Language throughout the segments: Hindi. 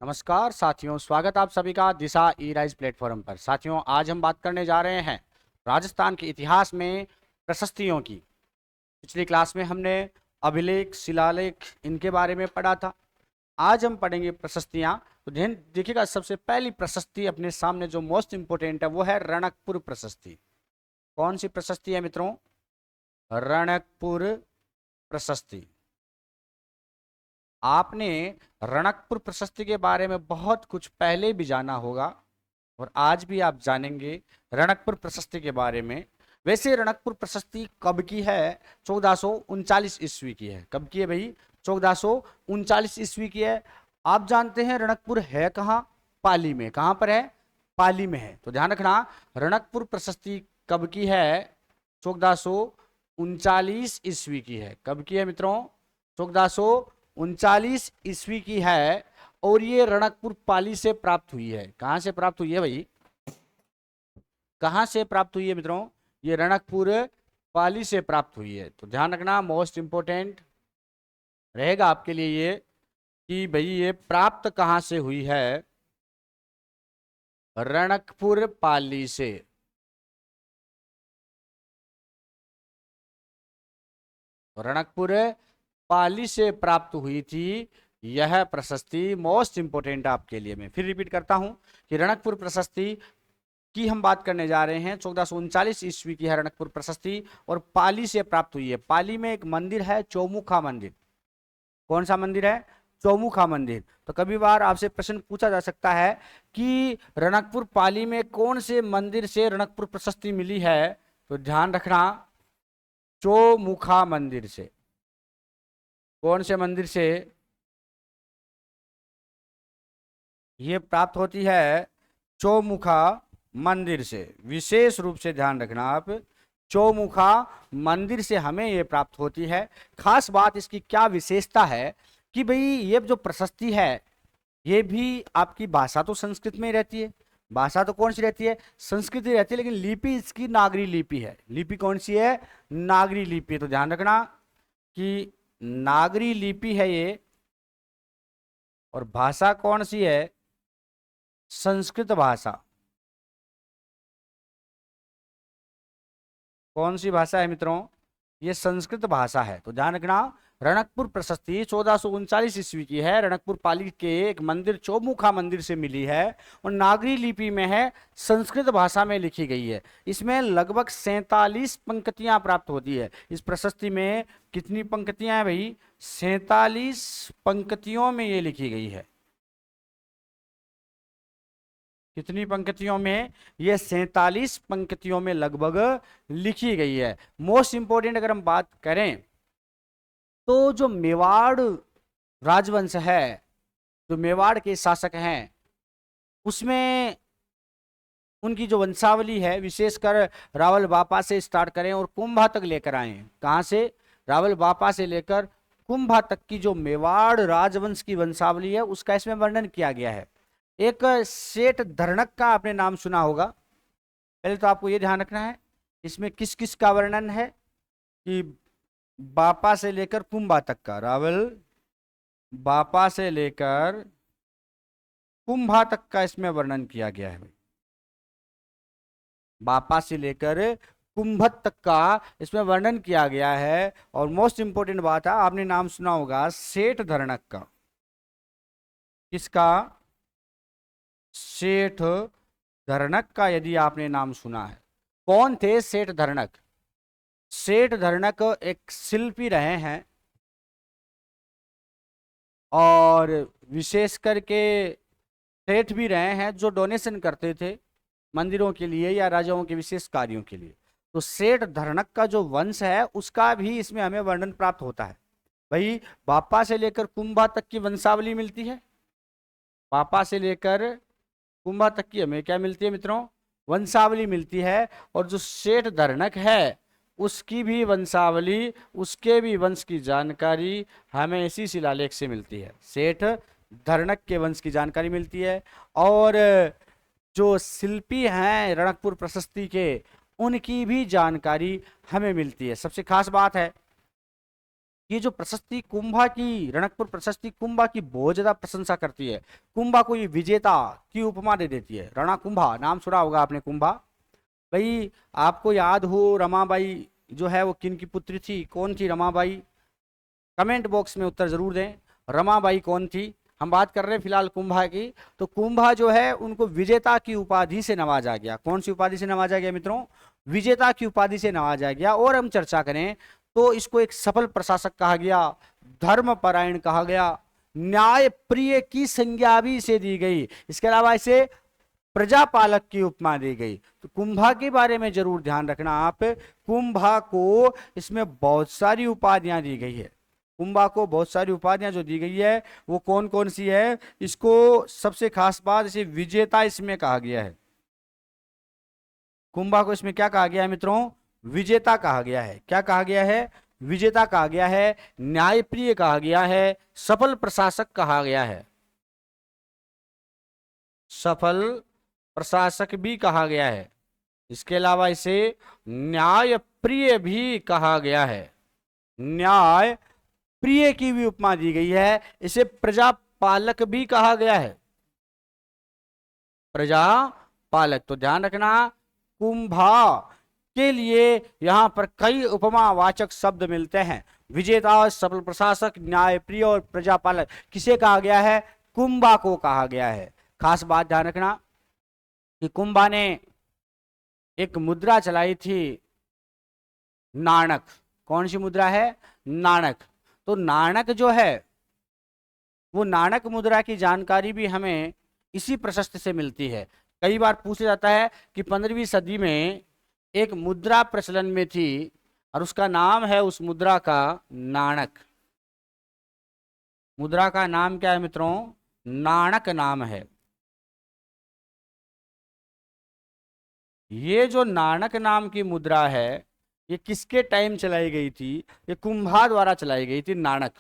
नमस्कार साथियों, स्वागत आप सभी का दिशा ई राइज प्लेटफॉर्म पर। साथियों, आज हम बात करने जा रहे हैं राजस्थान के इतिहास में प्रशस्तियों की। पिछली क्लास में हमने अभिलेख, शिलालेख इनके बारे में पढ़ा था। आज हम पढ़ेंगे प्रशस्तियां। तो ध्यान देखिएगा, सबसे पहली प्रशस्ति अपने सामने जो मोस्ट इंपोर्टेंट है वो है रणकपुर प्रशस्ति। कौन सी प्रशस्ति है मित्रों? रणकपुर प्रशस्ति। आपने रणकपुर प्रशस्ति के बारे में बहुत कुछ पहले भी जाना होगा और आज भी आप जानेंगे रणकपुर प्रशस्ति के बारे में। वैसे रणकपुर प्रशस्ति कब की है? 1439 ईस्वी की है। कब की है भाई? 1439 ईस्वी की है। आप जानते हैं रणकपुर है कहाँ? पाली में। कहाँ पर है? पाली में है। तो ध्यान रखना, रणकपुर प्रशस्ति कब की है? 1439 ईस्वी की है। कब की है मित्रों? 1439 ईस्वी की है और ये रणकपुर पाली से प्राप्त हुई है। कहां से प्राप्त हुई है भाई? कहां से प्राप्त हुई है मित्रों? ये रणकपुर पाली से प्राप्त हुई है। तो ध्यान रखना, मोस्ट इंपोर्टेंट रहेगा आपके लिए ये कि भाई ये प्राप्त कहां से हुई है? रणकपुर पाली से। रणकपुर पाली से प्राप्त हुई थी यह प्रशस्ति। मोस्ट इंपोर्टेंट आपके लिए मैं फिर रिपीट करता हूं कि रणकपुर प्रशस्ति की हम बात करने जा रहे हैं। 1439 ईस्वी की है रणकपुर प्रशस्ति और पाली से प्राप्त हुई है। पाली में एक मंदिर है, चौमुखा मंदिर। कौन सा मंदिर है? चौमुखा मंदिर। तो कभी बार आपसे प्रश्न पूछा जा सकता है कि रणकपुर पाली में कौन से मंदिर से रणकपुर प्रशस्ति मिली है? तो ध्यान रखना, चौमुखा मंदिर से। कौन से मंदिर से ये प्राप्त होती है? चौमुखा मंदिर से। विशेष रूप से ध्यान रखना आप, चौमुखा मंदिर से हमें ये प्राप्त होती है। खास बात इसकी क्या विशेषता है कि भाई ये जो प्रशस्ति है ये भी आपकी भाषा तो संस्कृत में ही रहती है। भाषा तो कौन सी रहती है? संस्कृत ही रहती है, लेकिन लिपि इसकी नागरी लिपि है। लिपि कौन सी है? नागरी लिपि है। तो ध्यान रखना कि नागरी लिपि है ये और भाषा कौन सी है? संस्कृत भाषा। कौन सी भाषा है मित्रों? ये संस्कृत भाषा है। तो ध्यान रखना, रणकपुर प्रशस्ति 1439 ईस्वी की है। रणकपुर पाली के एक मंदिर चौमुखा मंदिर से मिली है और नागरी लिपि में है, संस्कृत भाषा में लिखी गई है। इसमें लगभग 47 पंक्तियां प्राप्त होती है। इस प्रशस्ति में कितनी पंक्तियां हैं भाई? 47 पंक्तियों में ये लिखी गई है। कितनी पंक्तियों में? ये 47 पंक्तियों में लगभग लिखी गई है। मोस्ट इंपोर्टेंट अगर हम बात करें तो जो मेवाड़ राजवंश है, जो मेवाड़ के शासक हैं, उसमें उनकी जो वंशावली है, विशेषकर रावल बापा से स्टार्ट करें और कुंभा तक लेकर आए। कहां से? रावल बापा से लेकर कुंभा तक की जो मेवाड़ राजवंश की वंशावली है उसका इसमें वर्णन किया गया है। एक सेठ धरणक का आपने नाम सुना होगा। पहले तो आपको यह ध्यान रखना है इसमें किस किस का वर्णन है कि बापा से लेकर कुंभा तक का, रावल बापा से लेकर कुंभा तक का इसमें वर्णन किया गया है। बापा से लेकर कुंभत तक का इसमें वर्णन किया गया है। और मोस्ट इंपोर्टेंट बात है, आपने नाम सुना होगा सेठ धरणक का। किसका? सेठ धरणक का यदि आपने नाम सुना है। कौन थे सेठ धरणक? सेठ धरणक एक शिल्पी रहे हैं और विशेष करके सेठ भी रहे हैं जो डोनेशन करते थे मंदिरों के लिए या राजाओं के विशेष कार्यों के लिए। तो सेठ धरणक का जो वंश है उसका भी इसमें हमें वर्णन प्राप्त होता है। भाई बापा से लेकर कुंभा तक की वंशावली मिलती है। बापा से लेकर कुंभा तक की हमें क्या मिलती है मित्रों? वंशावली मिलती है। और जो सेठ धरणक है उसकी भी वंशावली, उसके भी वंश की जानकारी हमें इसी शिलालेख से मिलती है। सेठ धरणक के वंश की जानकारी मिलती है और जो शिल्पी हैं रणकपुर प्रशस्ति के उनकी भी जानकारी हमें मिलती है। सबसे खास बात है ये जो प्रशस्ति कुंभा की, रणकपुर प्रशस्ति कुंभा की बहुत ज्यादा प्रशंसा करती है। कुंभा को ये विजेता की उपमा दे देती है। रणा कुंभा नाम सुना होगा आपने, कुंभा। भाई आपको याद हो रमाबाई जो है वो किन की पुत्री थी, कौन थी रमाबाई? कमेंट बॉक्स में उत्तर जरूर दें, रमाबाई कौन थी। हम बात कर रहे हैं फिलहाल कुंभा की। तो कुंभा जो है उनको विजेता की उपाधि से नवाजा गया। कौन सी उपाधि से नवाजा गया मित्रों? विजेता की उपाधि से नवाजा गया। और हम चर्चा करें तो इसको एक सफल प्रशासक कहा गया, धर्मपरायण कहा गया, न्याय प्रिय की संज्ञा भी इसे दी गई। इसके अलावा इसे प्रजापालक की उपमा दी गई। तो कुंभा के बारे में जरूर ध्यान रखना आप। कुंभा को इसमें बहुत सारी उपाधियां दी गई है। कुंभा को बहुत सारी उपाधियां जो दी गई है वो कौन कौन सी है? इसको सबसे खास बात, इसे विजेता इसमें कहा गया है। कुंभा को इसमें क्या कहा गया है मित्रों? विजेता कहा गया है। क्या कहा गया है? विजेता कहा गया है, न्यायप्रिय कहा गया है, सफल प्रशासक कहा गया है। सफल प्रशासक भी कहा गया है। इसके अलावा इसे न्याय प्रिय भी कहा गया है। न्याय प्रिय की भी उपमा दी गई है। इसे प्रजापालक भी कहा गया है। प्रजापालक। तो ध्यान रखना, कुंभा के लिए यहां पर कई उपमावाचक शब्द मिलते हैं। विजेता, सफल प्रशासक, न्यायप्रिय और प्रजापालक। किसे कहा गया है? कुंभा को कहा गया है। खास बात ध्यान रखना कि कुंभा ने एक मुद्रा चलाई थी, नाणक। कौन सी मुद्रा है? नाणक। तो नाणक जो है वो नाणक मुद्रा की जानकारी भी हमें इसी प्रशस्ति से मिलती है। कई बार पूछा जाता है कि 15वीं सदी में एक मुद्रा प्रचलन में थी और उसका नाम है उस मुद्रा का नाणक। मुद्रा का नाम क्या है मित्रों? नाणक नाम है। ये जो नाणक नाम की मुद्रा है ये किसके टाइम चलाई गई थी? ये कुंभा द्वारा चलाई गई थी, नाणक।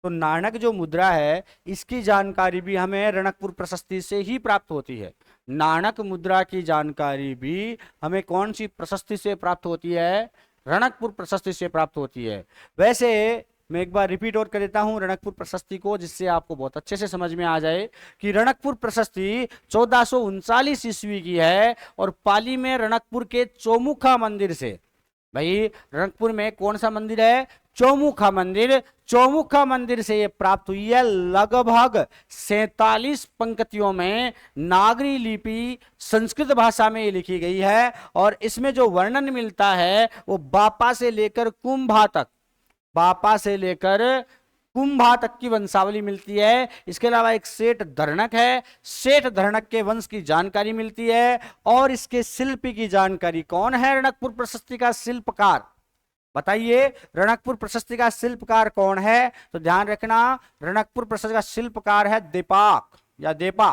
तो नाणक जो मुद्रा है इसकी जानकारी भी हमें रणकपुर प्रशस्ति से ही प्राप्त होती है। नाणक मुद्रा की जानकारी भी हमें कौन सी प्रशस्ति से प्राप्त होती है? रणकपुर प्रशस्ति से प्राप्त होती है। वैसे मैं एक बार रिपीट और कर देता हूं रणकपुर प्रशस्ति को, जिससे आपको बहुत अच्छे से समझ में आ जाए कि रणकपुर प्रशस्ति 1439 ईस्वी की है और पाली में रणकपुर के चौमुखा मंदिर से। भाई रणकपुर में कौन सा मंदिर है? चौमुखा मंदिर। चौमुखा मंदिर से ये प्राप्त हुई है। लगभग 47 पंक्तियों में नागरी लिपि संस्कृत भाषा में लिखी गई है और इसमें जो वर्णन मिलता है वो बापा से लेकर कुंभा तक, बापा से लेकर कुंभा तक की वंशावली मिलती है। इसके अलावा एक सेठ धरणक है, सेठ धरणक के वंश की जानकारी मिलती है और इसके शिल्पी की जानकारी। कौन है रणकपुर प्रशस्ति का शिल्पकार? बताइए, रणकपुर प्रशस्ति का शिल्पकार कौन है? तो ध्यान रखना, रणकपुर प्रशस्ति का शिल्पकार है देपाक या देपा।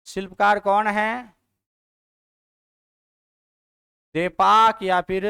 शिल्पकार कौन है? देपाक या फिर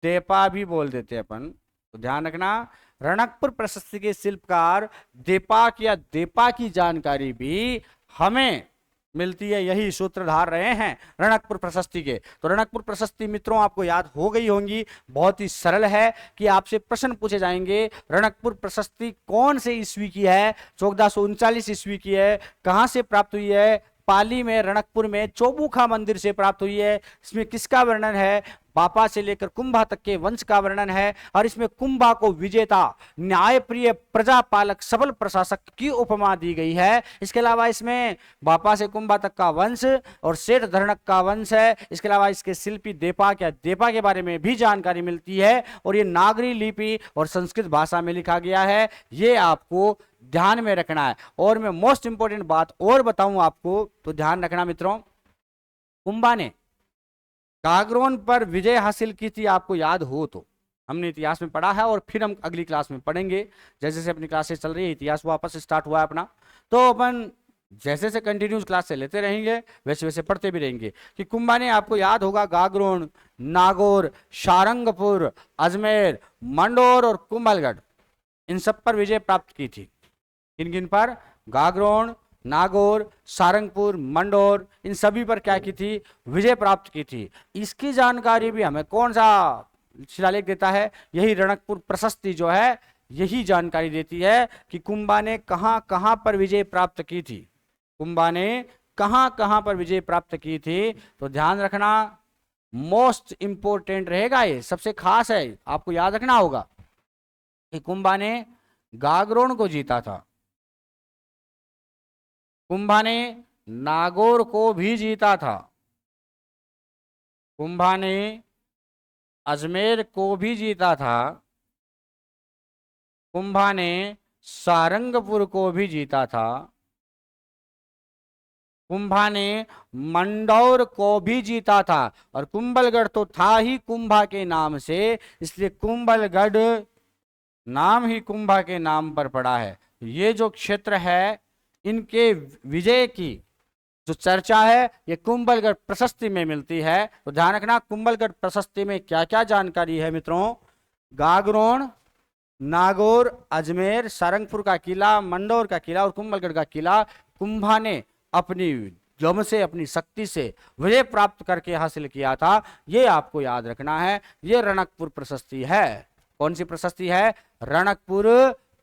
देपा भी बोल देते हैं अपन। तो ध्यान रखना, रणकपुर प्रशस्ति के शिल्पकार देपाक या देपा की जानकारी भी हमें मिलती है। यही सूत्रधार रहे हैं रणकपुर प्रशस्ति के। तो रणकपुर प्रशस्ति मित्रों आपको याद हो गई होंगी। बहुत ही सरल है कि आपसे प्रश्न पूछे जाएंगे, रणकपुर प्रशस्ति कौन से ईस्वी की है? 1439 ईस्वी की है। कहां से प्राप्त हुई है? पाली में, रणकपुर में चौमुखा मंदिर से प्राप्त हुई है। इसमें किसका वर्णन है? बापा से लेकर कुंभा तक के वंश का वर्णन है और इसमें कुंभा को विजेता, न्यायप्रिय, प्रजापालक, सबल प्रशासक की उपमा दी गई है। इसके अलावा इसमें बापा से कुंभा तक का वंश और सेठ धरणक का वंश है। इसके अलावा इसके शिल्पी देपाक या देपा के बारे में भी जानकारी मिलती है और ये नागरी लिपि और संस्कृत भाषा में लिखा गया है। ये आपको ध्यान में रखना है। और मैं मोस्ट इंपोर्टेंट बात और बताऊं आपको, तो ध्यान रखना मित्रों, कुंभा ने गागरोन पर विजय हासिल की थी। आपको याद हो तो हमने इतिहास में पढ़ा है और फिर हम अगली क्लास में पढ़ेंगे। जैसे जैसे अपनी क्लासेस चल रही है, इतिहास वापस स्टार्ट हुआ है अपना, तो अपन जैसे जैसे कंटिन्यूस क्लास से लेते रहेंगे वैसे वैसे पढ़ते भी रहेंगे कि कुंभा ने, आपको याद होगा, गागरोन, नागौर, सारंगपुर, अजमेर, मंडोर और कुंभलगढ़, इन सब पर विजय प्राप्त की थी। किन किन पर? गागरोन, नागौर, सारंगपुर, मंडोर, इन सभी पर क्या की थी? विजय प्राप्त की थी। इसकी जानकारी भी हमें कौन सा शिलालेख देता है, यही रणकपुर प्रशस्ति जो है यही जानकारी देती है कि कुंभा ने कहां कहां पर विजय प्राप्त की थी। कुंभा ने कहां कहां पर विजय प्राप्त की थी। तो ध्यान रखना, मोस्ट इंपोर्टेंट रहेगा, ये सबसे खास है, आपको याद रखना होगा कि कुंभा ने गागरोन को जीता था, कुंभा ने नागौर को भी जीता था, कुंभा ने अजमेर को भी जीता था, कुंभा ने सारंगपुर को भी जीता था, कुंभा ने मंदौर को भी जीता था। और कुंभलगढ़ तो था ही कुंभा के नाम से, इसलिए कुंभलगढ़ नाम ही कुंभा के नाम पर पड़ा है। ये जो क्षेत्र है, इनके विजय की जो चर्चा है ये कुंभलगढ़ प्रशस्ति में मिलती है। तो ध्यान रखना, कुंभलगढ़ प्रशस्ति में क्या क्या जानकारी है मित्रों। गागरोन, नागौर, अजमेर, सारंगपुर का किला, मंदौर का किला और कुंभलगढ़ का किला कुंभा ने अपनी दम से, अपनी शक्ति से विजय प्राप्त करके हासिल किया था। ये आपको याद रखना है। ये रणकपुर प्रशस्ति है। कौन सी प्रशस्ति है? रणकपुर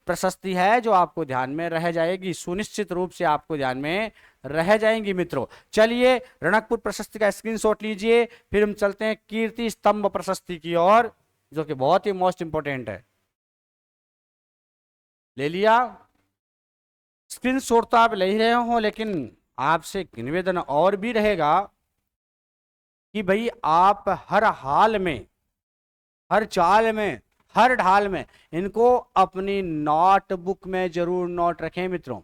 प्रशस्ति है, जो आपको ध्यान में रह जाएगी, सुनिश्चित रूप से आपको ध्यान में रह जाएंगी मित्रों। चलिए रणकपुर प्रशस्ति का स्क्रीनशॉट लीजिए, फिर हम चलते हैं कीर्ति स्तंभ प्रशस्ति की ओर, जो कि बहुत ही मोस्ट इंपोर्टेंट है। ले लिया स्क्रीनशॉट? तो आप ले ही रहे हो, लेकिन आपसे एक निवेदन और भी रहेगा कि भाई आप हर हाल में, हर चाल में, हर ढाल में इनको अपनी नोटबुक में जरूर नोट रखें मित्रों।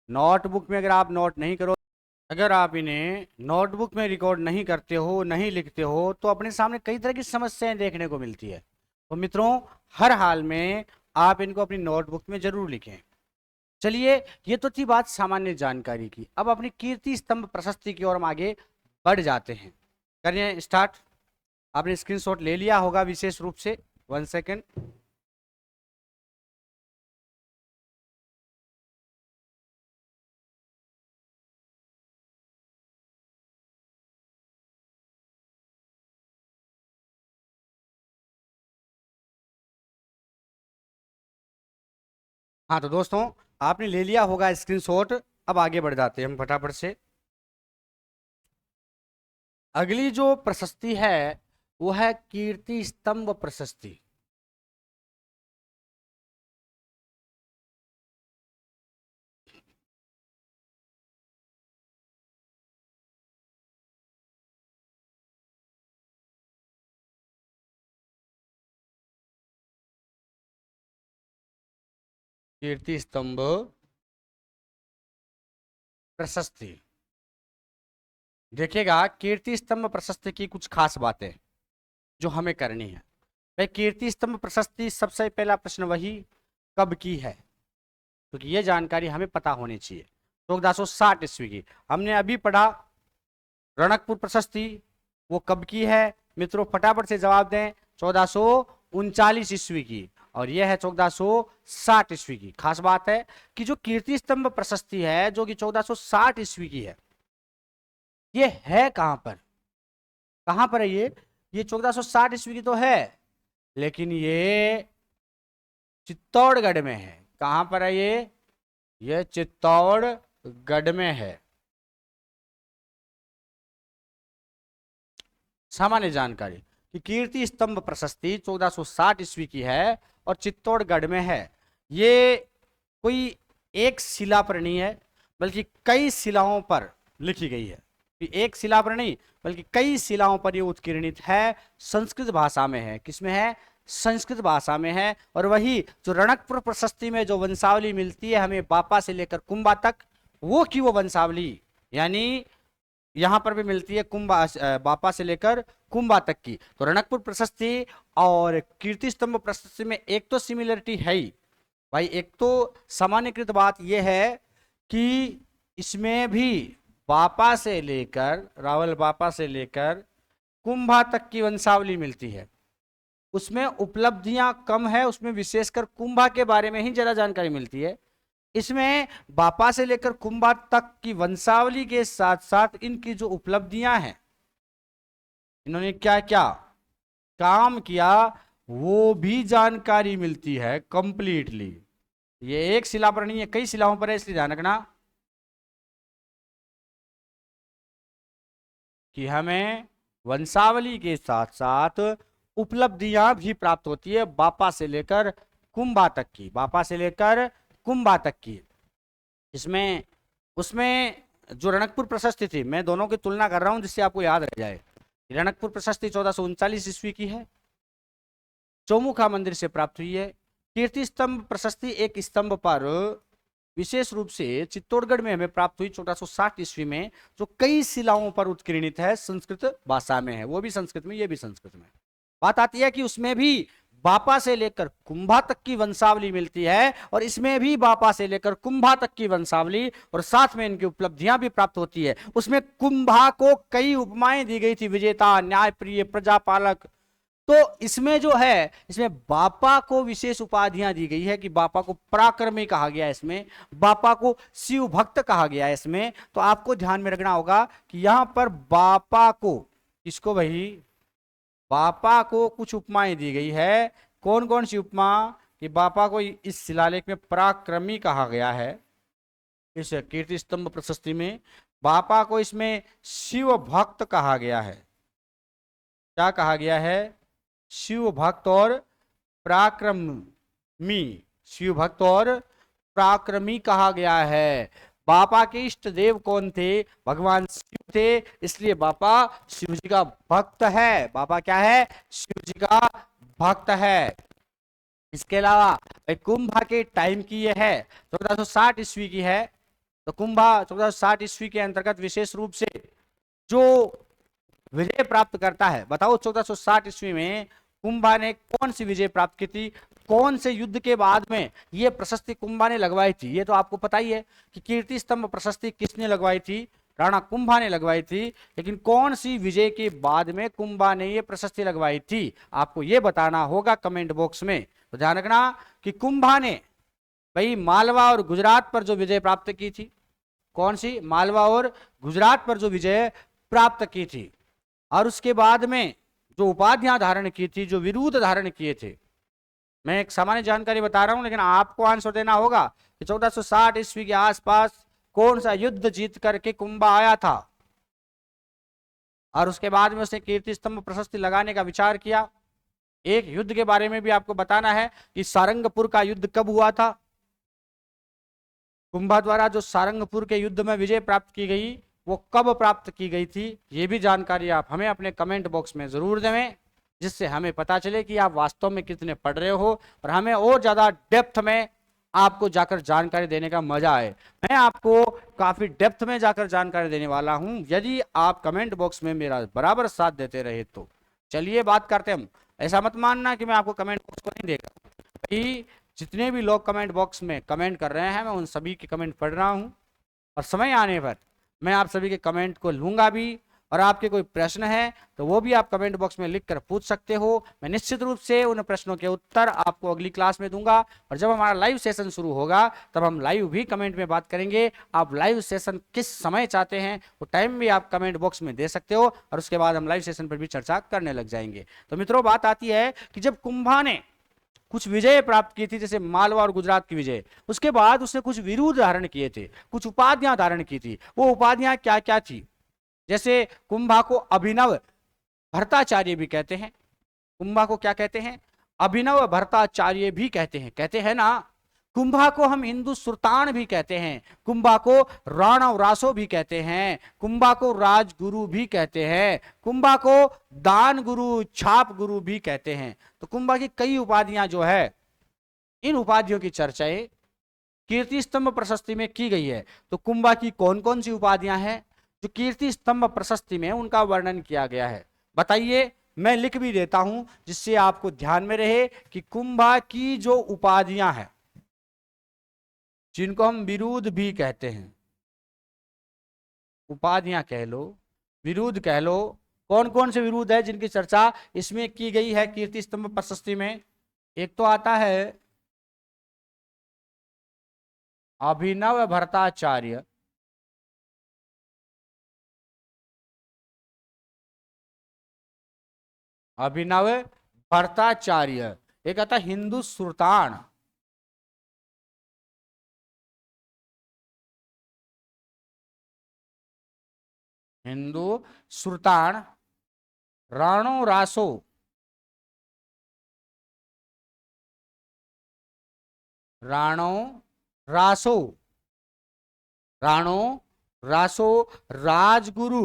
नोटबुक में अगर आप नोट नहीं करो, अगर आप इन्हें नोटबुक में रिकॉर्ड नहीं करते हो, नहीं लिखते हो, तो अपने सामने कई तरह की समस्याएं देखने को मिलती है। तो मित्रों हर हाल में आप इनको अपनी नोटबुक में जरूर लिखें। चलिए ये तो थी बात सामान्य जानकारी की। अब अपनी कीर्ति स्तंभ प्रशस्ति की ओर हम आगे बढ़ जाते हैं। करिए स्टार्ट। आपने स्क्रीनशॉट ले लिया होगा विशेष रूप से। 1 सेकेंड। हाँ तो दोस्तों आपने ले लिया होगा स्क्रीनशॉट। अब आगे बढ़ जाते हैं हम फटाफट से। अगली जो प्रशस्ति है वो है कीर्ति स्तंभ प्रशस्ति। कीर्ति स्तंभ प्रशस्ति। देखिएगा कीर्ति स्तंभ प्रशस्ति की कुछ खास बातें जो हमें करनी है। भाई कीर्ति स्तंभ प्रशस्ति, सबसे पहला प्रश्न वही कब की है, क्योंकि ये जानकारी हमें पता होनी चाहिए। 1460 ईस्वी की हमने अभी पढ़ा। रणकपुर प्रशस्ति वो कब की है मित्रों? फटाफट से जवाब दें। 1439 ईस्वी की। और यह है 1460 ईस्वी की। खास बात है कि जो कीर्ति स्तंभ प्रशस्ति है जो कि 1460 ईस्वी की है, ये है कहां पर? कहां पर है ये 1460 ईस्वी की तो है, लेकिन ये चित्तौड़गढ़ में है। कहां पर है ये चित्तौड़गढ़ में है। सामान्य जानकारी कि कीर्ति स्तंभ प्रशस्ति 1460 ईस्वी की है और चित्तौड़गढ़ में है। ये कोई एक शिला पर नहीं है, बल्कि कई शिलाओं पर लिखी गई है। एक शिला पर नहीं बल्कि कई शिलाओं पर ये उत्कीर्णित है। संस्कृत भाषा में है। किसमें है? संस्कृत भाषा में है। और वही जो रणकपुर प्रशस्ति में जो वंशावली मिलती है हमें बापा से लेकर कुंभा तक, वो की वो वंशावली यानी यहां पर भी मिलती है कुंभा, बापा से लेकर कुंभा तक की। तो रणकपुर प्रशस्ति और कीर्ति स्तंभ प्रशस्ति में एक तो सिमिलरिटी है ही भाई। एक तो सामान्यकृत बात यह है कि इसमें भी बापा से लेकर, रावल बापा से लेकर कुंभा तक की वंशावली मिलती है। उसमें उपलब्धियां कम है, उसमें विशेषकर कुंभा के बारे में ही ज्यादा जानकारी मिलती है। इसमें बापा से लेकर कुंभा तक की वंशावली के साथ साथ इनकी जो उपलब्धियां हैं, इन्होंने क्या क्या काम किया वो भी जानकारी मिलती है कंप्लीटली। ये एक शिला पर नहीं है, कई शिलाओं पर है, इसलिए ध्यान रखना कि हमें वंशावली के साथ साथ उपलब्धियां भी प्राप्त होती है बापा से लेकर कुंभा तक की, बापा से लेकर कुंभा तक की। इसमें उसमें जो रणकपुर प्रशस्ति थी, मैं दोनों की तुलना कर रहा हूं जिससे आपको याद रह जाए। रणकपुर प्रशस्ति 1439 ईस्वी की है, चौमुखा मंदिर से प्राप्त हुई है। कीर्ति स्तंभ प्रशस्ति एक स्तंभ पर विशेष रूप से चित्तौड़गढ़ में हमें प्राप्त हुई 1460 ईस्वी में, जो कई शिलाओं पर उत्कीर्णित है, संस्कृत भाषा में है, वो भी संस्कृत में, ये भी संस्कृत में। बात आती है कि उसमें भी बापा से लेकर कुंभा तक की वंशावली मिलती है, और इसमें भी बापा से लेकर कुंभा तक की वंशावली और साथ में इनकी उपलब्धियां भी प्राप्त होती है। उसमें कुंभा को कई उपमाएं दी गई थी, विजेता, न्यायप्रिय, प्रजापालक। तो इसमें जो है, इसमें बापा को विशेष उपाधियां दी गई है कि बापा को पराक्रमी कहा गया है, इसमें बापा को शिव भक्त कहा गया है इसमें। तो आपको ध्यान में रखना होगा कि यहां पर बापा को, इसको भाई, बापा को कुछ उपमाएं दी गई है। कौन कौन सी उपमा? कि बापा को इस शिलालेख में पराक्रमी कहा गया है, इस कीर्ति स्तंभ प्रशस्ति में। बापा को इसमें शिव भक्त कहा गया है। क्या कहा गया है? शिव भक्त और पराक्रमी, शिव भक्त और पराक्रमी कहा गया है। बापा के इष्ट देव कौन थे? भगवान शिव थे, इसलिए बापा शिव जी का भक्त है। बापा क्या है? शिव जी का भक्त है। इसके अलावा कुंभा के टाइम की यह है 1460 ईस्वी की है। तो कुंभा 1460 ईस्वी के अंतर्गत विशेष रूप से जो विजय प्राप्त करता है, बताओ 1460 ईस्वी में कुंभा ने कौन सी विजय प्राप्त की थी? कौन से युद्ध के बाद में यह प्रशस्ति कुंभा ने लगवाई थी? ये तो आपको पता ही है कि कीर्ति स्तंभ प्रशस्ति किसने लगवाई थी? राणा कुंभा ने लगवाई थी। लेकिन कौन सी विजय के बाद में कुंभा ने यह प्रशस्ति लगवाई थी, आपको यह बताना होगा कमेंट बॉक्स में। तो ध्यान रखना कि कुंभा ने भाई मालवा और गुजरात पर जो विजय प्राप्त की थी, कौन सी? मालवा और गुजरात पर जो विजय प्राप्त की थी, और उसके बाद में जो उपाधियां धारण की थी, जो विरुद्ध धारण किए थे। मैं एक सामान्य जानकारी बता रहा हूं, लेकिन आपको आंसर देना होगा कि 1460 ईस्वी के आसपास कौन सा युद्ध जीत करके कुंभा आया था, और उसके बाद में उसने कीर्ति स्तंभ प्रशस्ति लगाने का विचार किया। एक युद्ध के बारे में भी आपको बताना है कि सारंगपुर का युद्ध कब हुआ था। कुंभा द्वारा जो सारंगपुर के युद्ध में विजय प्राप्त की गई, वो कब प्राप्त की गई थी, ये भी जानकारी आप हमें अपने कमेंट बॉक्स में जरूर दें, जिससे हमें पता चले कि आप वास्तव में कितने पढ़ रहे हो, और हमें और ज्यादा डेप्थ में आपको जाकर जानकारी देने का मजा आए। मैं आपको काफी डेप्थ में जाकर जानकारी देने वाला हूं, यदि आप कमेंट बॉक्स में मेरा बराबर साथ देते रहे तो। चलिए बात करते हम। ऐसा मत मानना कि मैं आपको कमेंट बॉक्स को नहीं देगा भाई, जितने भी लोग कमेंट बॉक्स में कमेंट कर रहे हैं, मैं उन सभी के कमेंट पढ़ रहा हूं, और समय आने पर मैं आप सभी के कमेंट को लूंगा भी। और आपके कोई प्रश्न है तो वो भी आप कमेंट बॉक्स में लिख कर पूछ सकते हो। मैं निश्चित रूप से उन प्रश्नों के उत्तर आपको अगली क्लास में दूंगा, और जब हमारा लाइव सेशन शुरू होगा तब हम लाइव भी कमेंट में बात करेंगे। आप लाइव सेशन किस समय चाहते हैं वो टाइम भी आप कमेंट बॉक्स में दे सकते हो, और उसके बाद हम लाइव सेशन पर भी चर्चा करने लग जाएंगे। तो मित्रों, बात आती है कि जब कुंभा ने कुछ विजय प्राप्त की थी, जैसे मालवा और गुजरात की विजय, उसके बाद उसने कुछ विरुद्ध धारण किए थे, कुछ उपाधियां धारण की थी। वो उपाधियां क्या क्या थी? जैसे कुंभा को अभिनव भट्टाचार्य भी कहते हैं। कुंभा को क्या कहते हैं? अभिनव भट्टाचार्य भी कहते हैं ना। कुंभा को हम हिंदू सुल्तान भी कहते हैं, कुंभा को राणा रासो भी कहते हैं, कुंभा को राजगुरु भी कहते हैं, कुंभा को दान गुरु, छाप गुरु भी कहते हैं। तो कुंभा की कई उपाधियां जो है, इन उपाधियों की चर्चाएं कीर्ति स्तंभ प्रशस्ति में की गई है। तो कुंभा की कौन कौन सी उपाधियां हैं जो कीर्ति स्तंभ प्रशस्ति में उनका वर्णन किया गया है, बताइए। मैं लिख भी देता हूं जिससे आपको ध्यान में रहे कि कुंभा की जो उपाधियां हैं, जिनको हम विरुद्ध भी कहते हैं, उपाधियां कह लो, विरुद्ध कह लो, कौन कौन से विरुद्ध है जिनकी चर्चा इसमें की गई है कीर्ति स्तंभ प्रशस्ति में? एक तो आता है अभिनव भट्टाचार्य, अभिनव भट्टाचार्य। एक आता हिंदू सुल्तान, हिंदू सुल्तान राणो रासो, राणो रासो, राणो रासो, राजगुरु,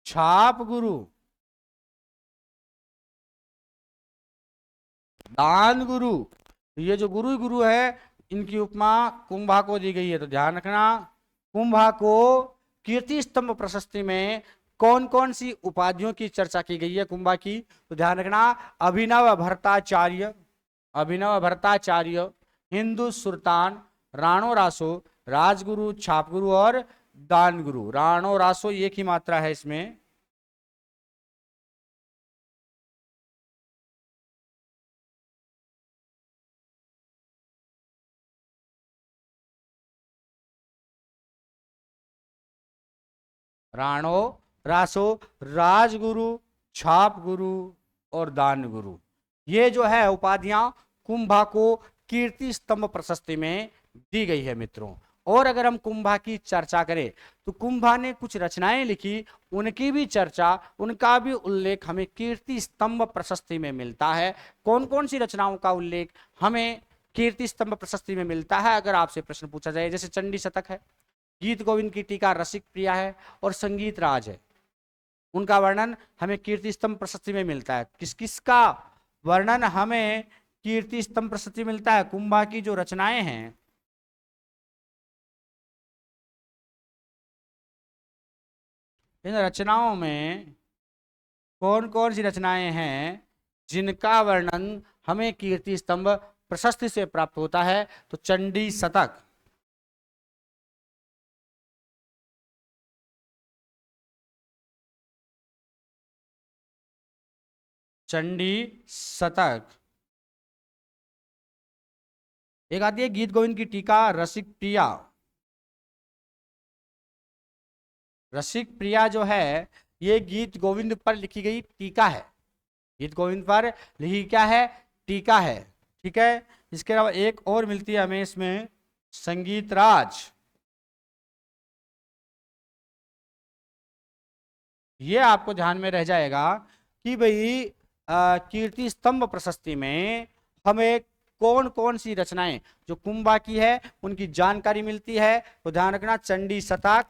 छाप गुरु, दान गुरु। ये जो गुरु गुरु है, इनकी उपमा कुंभा को दी गई है, तो ध्यान रखना। कुंभा को कीर्ति स्तंभ प्रशस्ति में कौन कौन सी उपाधियों की चर्चा की गई है कुंभा की, तो ध्यान रखना। अभिनव भट्टाचार्य, अभिनव भट्टाचार्य, हिंदू सुल्तान, राणो रासो, राजगुरु, छापगुरु और दान गुरु। राणो रासो एक ही मात्रा है इसमें। राणो रासो, राजगुरु, छाप गुरु और दान गुरु, ये जो है उपाधियां कुंभा को कीर्ति स्तंभ प्रशस्ति में दी गई है मित्रों। और अगर हम कुंभा की चर्चा करें तो कुंभा ने कुछ रचनाएं लिखी, उनकी भी चर्चा, उनका भी उल्लेख हमें कीर्ति स्तंभ प्रशस्ति में मिलता है। कौन कौन सी रचनाओं का उल्लेख हमें कीर्ति स्तंभ प्रशस्ति में मिलता है, अगर आपसे प्रश्न पूछा जाए, जैसे चंडी शतक है, गीत गोविंद की टीका रसिक प्रिया है और संगीत राज है, उनका वर्णन हमें कीर्ति स्तंभ प्रशस्ति में मिलता है। किस किस का वर्णन हमें कीर्ति स्तंभ प्रशस्ति मिलता है? कुंभा की जो रचनाएं हैं, इन रचनाओं में कौन कौन सी रचनाएं हैं जिनका वर्णन हमें कीर्ति स्तंभ प्रशस्ति से प्राप्त होता है? तो चंडी शतक, चंडी शतक, एक आती है गीत गोविंद की टीका रसिक प्रिया। रसिक प्रिया जो है ये गीत गोविंद पर लिखी गई टीका है, गीत गोविंद पर लिखी क्या है? टीका है। ठीक है, इसके अलावा एक और मिलती है हमें इसमें, संगीत राज। ये आपको ध्यान में रह जाएगा कि भाई कीर्ति स्तंभ प्रशस्ति में हमें कौन कौन सी रचनाएं जो कुंभा की है उनकी जानकारी मिलती है। तो ध्यान रखना, चंडी शतक,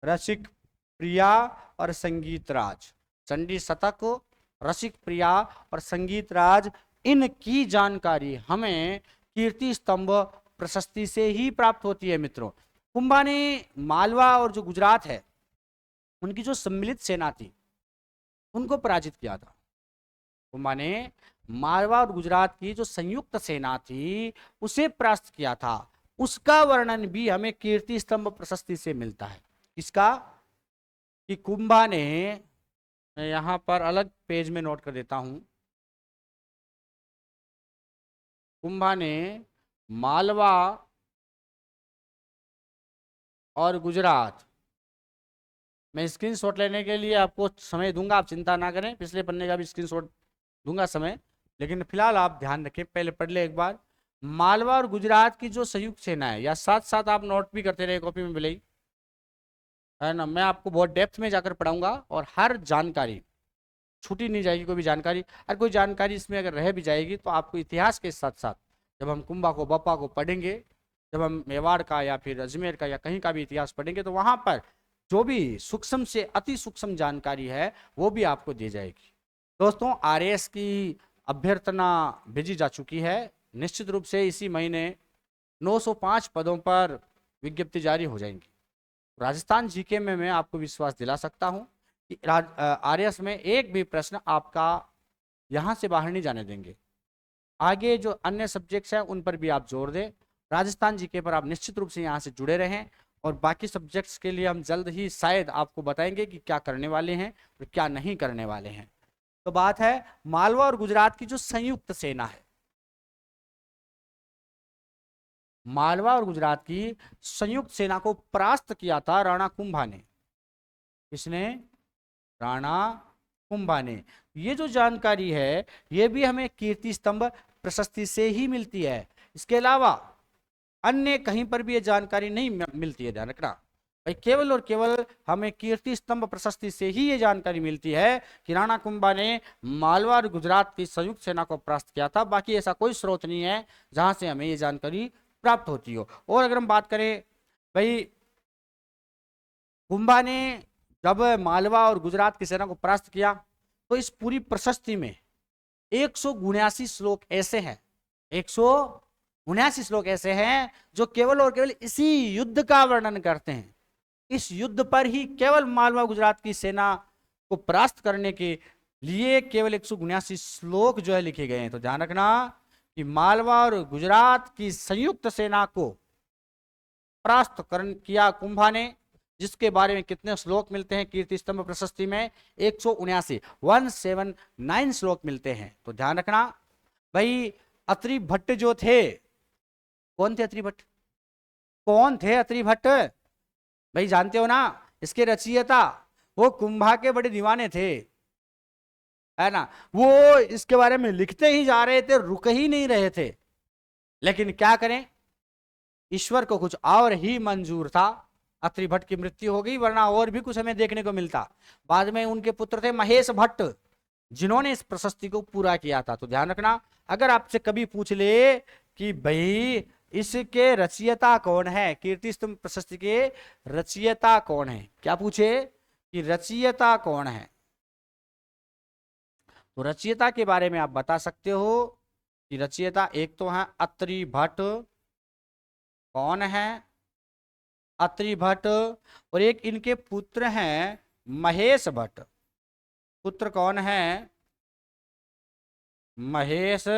रसिक प्रिया और संगीत राज। चंडी शतक, रसिक प्रिया और संगीत राज, इनकी जानकारी हमें कीर्ति स्तंभ प्रशस्ति से ही प्राप्त होती है मित्रों। कुंभा ने मालवा और जो गुजरात है उनकी जो सम्मिलित सेना थी उनको पराजित किया था। कुंभा ने मालवा और गुजरात की जो संयुक्त सेना थी उसे परास्त किया था। उसका वर्णन भी हमें कीर्ति स्तंभ प्रशस्ति से मिलता है। इसका कि कुंभा ने, मैं यहां पर अलग पेज में नोट कर देता हूं, कुंभा ने मालवा और गुजरात, मैं स्क्रीनशॉट लेने के लिए आपको समय दूंगा, आप चिंता ना करें, पिछले पन्ने का भी स्क्रीनशॉट दूंगा समय, लेकिन फिलहाल आप ध्यान रखें, पहले पढ़ ले एक बार। मालवा और गुजरात की जो संयुक्त सेना है, या साथ साथ आप नोट भी करते रहे कॉपी में भले ही, है ना, मैं आपको बहुत डेप्थ में जाकर पढ़ाऊंगा और हर जानकारी छूटी नहीं जाएगी, कोई भी जानकारी। अगर कोई जानकारी इसमें अगर रह भी जाएगी तो आपको इतिहास के साथ साथ जब हम कुंभा को बप्पा को पढ़ेंगे, जब हम मेवाड़ का या फिर अजमेर का या कहीं का भी इतिहास पढ़ेंगे, तो वहां पर जो भी सूक्ष्म से अति सूक्ष्म जानकारी है वो भी आपको दी जाएगी। दोस्तों, आरएएस की अभ्यर्थना भेजी जा चुकी है। निश्चित रूप से इसी महीने 905 पदों पर विज्ञप्ति जारी हो जाएंगी। राजस्थान जीके में मैं आपको विश्वास दिला सकता हूं कि आरएएस में एक भी प्रश्न आपका यहां से बाहर नहीं जाने देंगे। आगे जो अन्य सब्जेक्ट्स हैं उन पर भी आप जोर दें, राजस्थान जीके पर आप निश्चित रूप से यहाँ से जुड़े रहें, और बाकी सब्जेक्ट्स के लिए हम जल्द ही शायद आपको बताएंगे कि क्या करने वाले हैं और क्या नहीं करने वाले हैं। तो बात है मालवा और गुजरात की जो संयुक्त सेना है, मालवा और गुजरात की संयुक्त सेना को परास्त किया था राणा कुंभा ने। किसने? राणा कुंभा ने। ये जो जानकारी है ये भी हमें कीर्ति स्तंभ प्रशस्ति से ही मिलती है, इसके अलावा अन्य कहीं पर भी ये जानकारी नहीं मिलती है, ध्यान रखना भाई। केवल और केवल हमें कीर्ति स्तंभ प्रशस्ति से ही ये जानकारी मिलती है कि राणा कुंभा ने मालवा और गुजरात की संयुक्त सेना को परास्त किया था। बाकी ऐसा कोई स्रोत नहीं है जहां से हमें ये जानकारी प्राप्त होती हो। और अगर हम बात करें भाई, कुंभा ने जब मालवा और गुजरात की सेना को परास्त किया तो इस पूरी प्रशस्ति में 179 श्लोक ऐसे हैं, 179 श्लोक ऐसे हैं जो केवल और केवल इसी युद्ध का वर्णन करते हैं। इस युद्ध पर ही केवल मालवा गुजरात की सेना को परास्त करने के लिए केवल 179 श्लोक जो है लिखे गए हैं। तो ध्यान रखना कि मालवा और गुजरात की संयुक्त सेना को परास्त किया कुंभा ने, जिसके बारे में कितने श्लोक मिलते हैं कीर्ति स्तंभ प्रशस्ति में? 179 श्लोक मिलते हैं। तो ध्यान रखना भाई, अत्रि भट्ट जो थे, कौन थे अत्रि भट्ट? कौन थे अत्रि भट्ट भाई? जानते हो ना, इसके रचयिता वो कुंभा के बड़े दीवाने थे, है ना। वो इसके बारे में लिखते ही जा रहे थे, रुक ही नहीं रहे थे। लेकिन क्या करें, ईश्वर को कुछ और ही मंजूर था। अत्रि भट्ट की मृत्यु हो गई, वरना और भी कुछ हमें देखने को मिलता। बाद में उनके पुत्र थे महेश भट्ट, जिन्होंने इस प्रशस्ति को पूरा किया था। तो ध्यान रखना, अगर आपसे कभी पूछ ले कि भाई इसके रचयिता कौन है, कीर्ति स्तंभ प्रशस्ति के रचयिता कौन है, क्या पूछे कि रचयिता कौन है, तो रचयिता के बारे में आप बता सकते हो कि रचयिता एक तो है अत्रि भट्ट, कौन है? अत्रि भट्ट। और एक इनके पुत्र हैं महेश भट्ट। पुत्र कौन है? महेश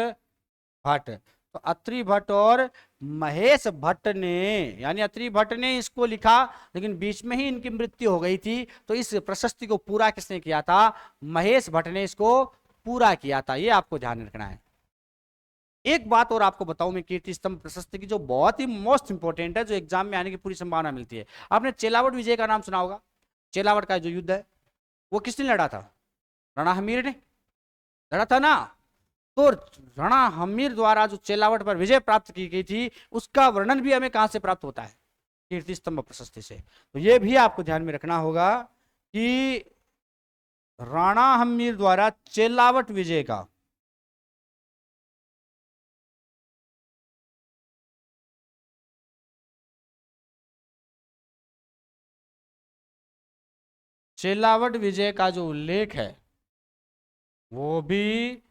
भट्ट। तो अत्रि भट्ट और महेश भट्ट ने, यानी अत्रि भट्ट ने इसको लिखा, लेकिन बीच में ही इनकी मृत्यु हो गई थी। तो इस प्रशस्ति को पूरा किसने किया था? महेश भट्ट ने इसको पूरा किया था। ये आपको ध्यान रखना है। एक बात और आपको बताऊं मैं कीर्ति स्तंभ प्रशस्ति की, जो बहुत ही मोस्ट इंपोर्टेंट है, जो एग्जाम में आने की पूरी संभावना मिलती है। आपने चेलावट विजय का नाम सुना होगा। चेलावट का जो युद्ध है वो किसने लड़ा था? राणा हमीर ने लड़ा था ना। तो राणा हमीर द्वारा जो चेलावट पर विजय प्राप्त की गई थी, उसका वर्णन भी हमें कहां से प्राप्त होता है? कीर्ति स्तंभ प्रशस्ति से। तो यह भी आपको ध्यान में रखना होगा कि राणा हमीर द्वारा चेलावट विजय का जो उल्लेख है वो भी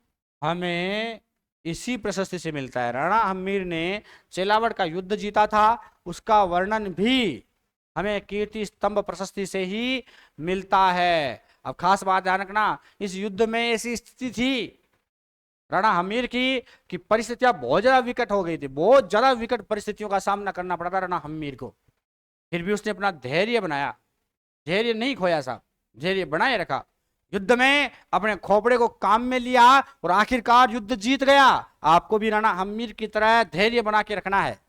हमें इसी प्रशस्ति से मिलता है। राणा हमीर ने चेलावट का युद्ध जीता था, उसका वर्णन भी हमें कीर्ति स्तंभ प्रशस्ति से ही मिलता है। अब खास बात ध्यान रखना, इस युद्ध में ऐसी स्थिति थी राणा हमीर की कि परिस्थितियां बहुत ज्यादा विकट हो गई थी, बहुत ज्यादा विकट परिस्थितियों का सामना करना पड़ा था राणा हमीर को। फिर भी उसने अपना धैर्य बनाया, धैर्य नहीं खोया साहब, धैर्य बनाए रखा। युद्ध में अपने खोपड़े को काम में लिया और आखिरकार युद्ध जीत गया। आपको भी राणा हमीर की तरह धैर्य बना के रखना है।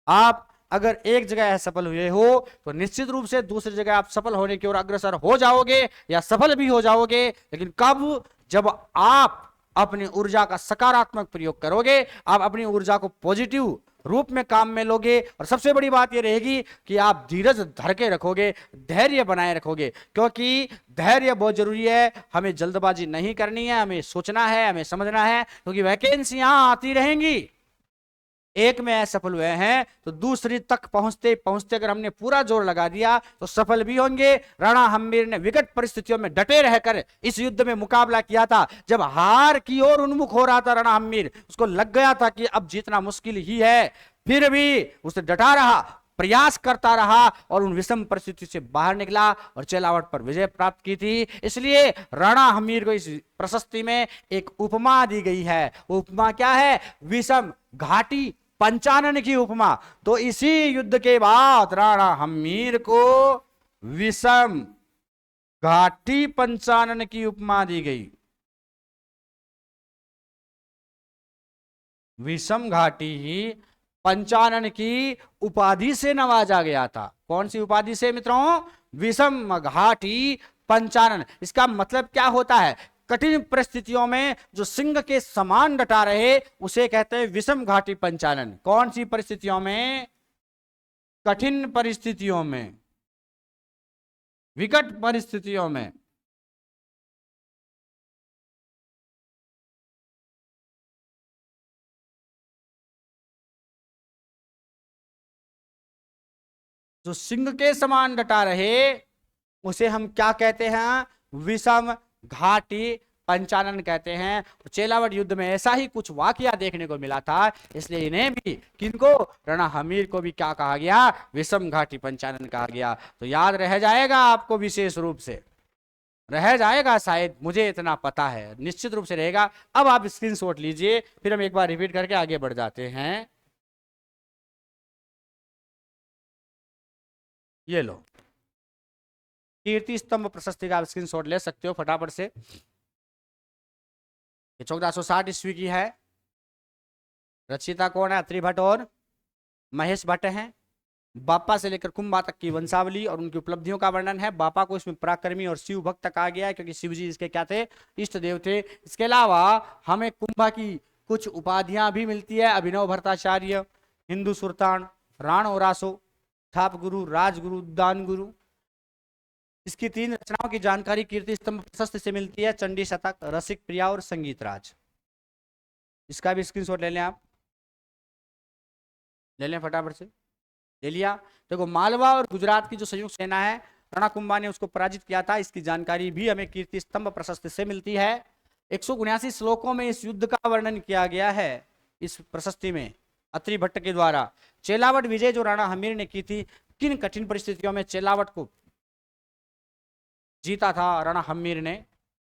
आप अगर एक जगह असफल हुए हो तो निश्चित रूप से दूसरी जगह आप सफल होने की ओर अग्रसर हो जाओगे या सफल भी हो जाओगे। लेकिन कब? जब आप अपनी ऊर्जा का सकारात्मक प्रयोग करोगे, आप अपनी ऊर्जा को पॉजिटिव रूप में काम में लोगे। और सबसे बड़ी बात यह रहेगी कि आप धीरज धर के रखोगे, धैर्य बनाए रखोगे, क्योंकि धैर्य बहुत जरूरी है। हमें जल्दबाजी नहीं करनी है, हमें सोचना है, हमें समझना है, क्योंकि वैकेंसियां आती रहेंगी। एक में असफल हुए हैं तो दूसरी तक पहुंचते पहुंचते अगर हमने पूरा जोर लगा दिया तो सफल भी होंगे। राणा हमीर ने विकट परिस्थितियों में डटे रहकर इस युद्ध में मुकाबला किया था। जब हार की ओर उन्मुख हो रहा था राणा हमीर, उसको लग गया था कि अब जीतना मुश्किल ही है, फिर भी उसने डटा रहा, प्रयास करता रहा और उन विषम परिस्थिति से बाहर निकला और चेलावट पर विजय प्राप्त की थी। इसलिए राणा हमीर को इस प्रशस्ति में एक उपमा दी गई है। उपमा क्या है? विषम घाटी पंचानन की उपमा। तो इसी युद्ध के बाद राणा हमीर को विषम घाटी पंचानन की उपमा दी गई। विषम घाटी ही पंचानन की उपाधि से नवाजा गया था। कौन सी उपाधि से मित्रों? विषम घाटी पंचानन। इसका मतलब क्या होता है? कठिन परिस्थितियों में जो सिंह के समान डटा रहे उसे कहते हैं विषम घाटी पंचानन। कौन सी परिस्थितियों में? कठिन परिस्थितियों में, विकट परिस्थितियों में। जो सिंह के समान डटा रहे उसे हम क्या कहते हैं? विषम घाटी पंचानन कहते हैं। चेलावट युद्ध में ऐसा ही कुछ वाकया देखने को मिला था, इसलिए इन्हें भी, किनको? रणा हमीर को भी क्या कहा गया? विषम घाटी पंचानन कहा गया। तो याद रह जाएगा आपको, विशेष रूप से रह जाएगा शायद, मुझे इतना पता है, निश्चित रूप से रहेगा। अब आप स्क्रीनशॉट लीजिए, फिर हम एक बार रिपीट करके आगे बढ़ जाते हैं। ये लो, कीर्ति स्तंभ प्रशस्ति का आप स्क्रीनशॉट ले सकते हो फटाफट से। ये 1460 ईस्वी की है। रचयिता कौन है? अत्रि भट्ट और महेश भट्ट हैं। बापा से लेकर कुंभा तक की वंशावली और उनकी उपलब्धियों का वर्णन है। बापा को इसमें पराक्रमी और शिव भक्त कहा गया है, क्योंकि शिव जी इसके क्या थे? इष्ट देव थे। इसके अलावा हमें कुंभा की कुछ उपाधियां भी मिलती है। अभिनव भट्टाचार्य, हिंदू सुल्तान, राण ओरासो, थाप गुरु, राजगुरु, दान गुरु। इसकी 3 रचनाओं की जानकारी कीर्ति स्तंभ प्रशस्ति से मिलती है: चंडी शतक, रसिक प्रिया और संगीत राज। इसका भी स्क्रीनशॉट ले लें आप, ले लें फटाफट से। ले लिया? देखो, मालवा और गुजरात की जो संयुक्त सेना है, राणा कुंभा ने उसको पराजित किया था। इसकी जानकारी भी हमें कीर्ति स्तंभ प्रशस्ति से मिलती है। 179 श्लोकों में इस युद्ध का वर्णन किया गया है इस प्रशस्ति में अत्रि भट्ट के द्वारा। चेलावट विजय जो राणा हमीर ने की थी, किन कठिन परिस्थितियों में चेलावट को जीता था राणा हमीर ने,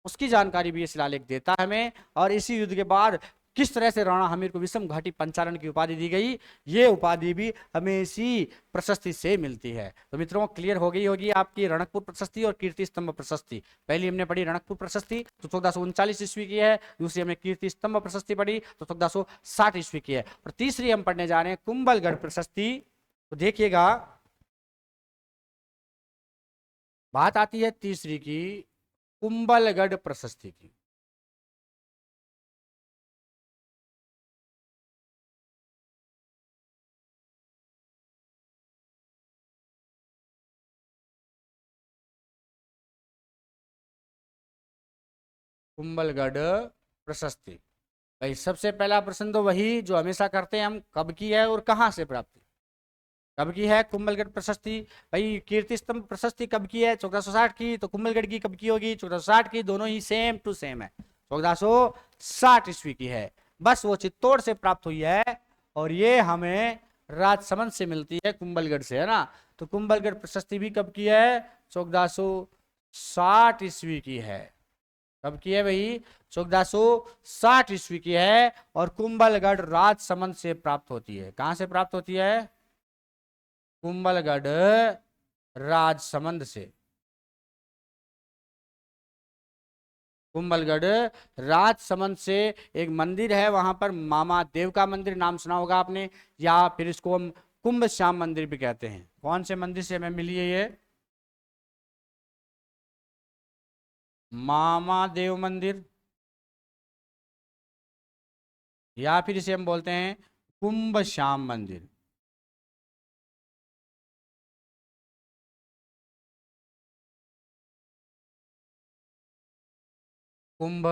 उसकी जानकारी भी ये शिलालेख देता है हमें। और इसी युद्ध के बाद किस तरह से राणा हमीर को विषम घाटी पंचानन की उपाधि दी गई, ये उपाधि भी हमें इसी प्रशस्ति से मिलती है। तो मित्रों, क्लियर हो गई होगी आपकी रणकपुर प्रशस्ति और कीर्ति स्तंभ प्रशस्ति। पहली हमने पढ़ी रणकपुर प्रशस्ति, तो 1439 ईस्वी की है। दूसरी हमने कीर्ति स्तंभ प्रशस्ति पढ़ी, तो 1460 ईस्वी की है। और तीसरी हम पढ़ने जा रहे हैं कुंभलगढ़ प्रशस्ति। तो देखिएगा, बात आती है तीसरी की, कुंभलगढ़ प्रशस्ति की। कुंभलगढ़ प्रशस्ति। भाई सबसे पहला प्रश्न तो वही जो हमेशा करते हैं हम, कब की है और कहां से प्राप्त की? कब की है कुंभलगढ़ प्रशस्ति? भाई कीर्ति स्तंभ प्रशस्ति कब की है? 1460 की। तो कुंभलगढ़ की कब की होगी? 1460 की। दोनों ही सेम टू सेम है, 1460 ईस्वी की है। बस वो चित्तौड़ से प्राप्त हुई है, और ये हमें राजसमंद से मिलती है, कुंभलगढ़ से, है ना। तो कुंभलगढ़ प्रशस्ति भी कब की है? 1460 ईस्वी की है। कब की है भाई? 1460 ईस्वी की है। और कुंभलगढ़ राजसमंद से प्राप्त होती है। कहां से प्राप्त होती है? कुंभलगढ़ राजसमंद से। कुंभलगढ़ राजसमंद से एक मंदिर है, वहां पर मामा देव का मंदिर, नाम सुना होगा आपने, या फिर इसको हम कुंभ श्याम मंदिर भी कहते हैं। कौन से मंदिर से हमें मिली है ये? मामा देव मंदिर, या फिर इसे हम बोलते हैं कुंभ श्याम मंदिर। कुंभ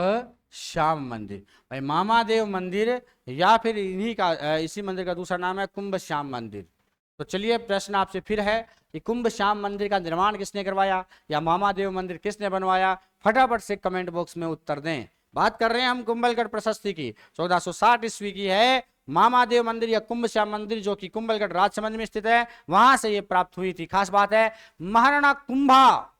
श्याम मंदिर, भाई मामा देव मंदिर, या फिर इन्हीं का इसी मंदिर का दूसरा नाम है कुंभ श्याम मंदिर। तो चलिए, प्रश्न आपसे फिर है कि कुंभ श्याम मंदिर का निर्माण किसने करवाया, या मामा देव मंदिर किसने बनवाया? फटाफट से कमेंट बॉक्स में उत्तर दें। बात कर रहे हैं हम कुंभलगढ़ प्रशस्ति की, 1460 ईस्वी की है। मामा देव मंदिर या कुंभ श्याम मंदिर, जो कि कुंभलगढ़ राजसमंद में स्थित है, वहां से ये प्राप्त हुई थी। खास बात है, महाराणा कुंभा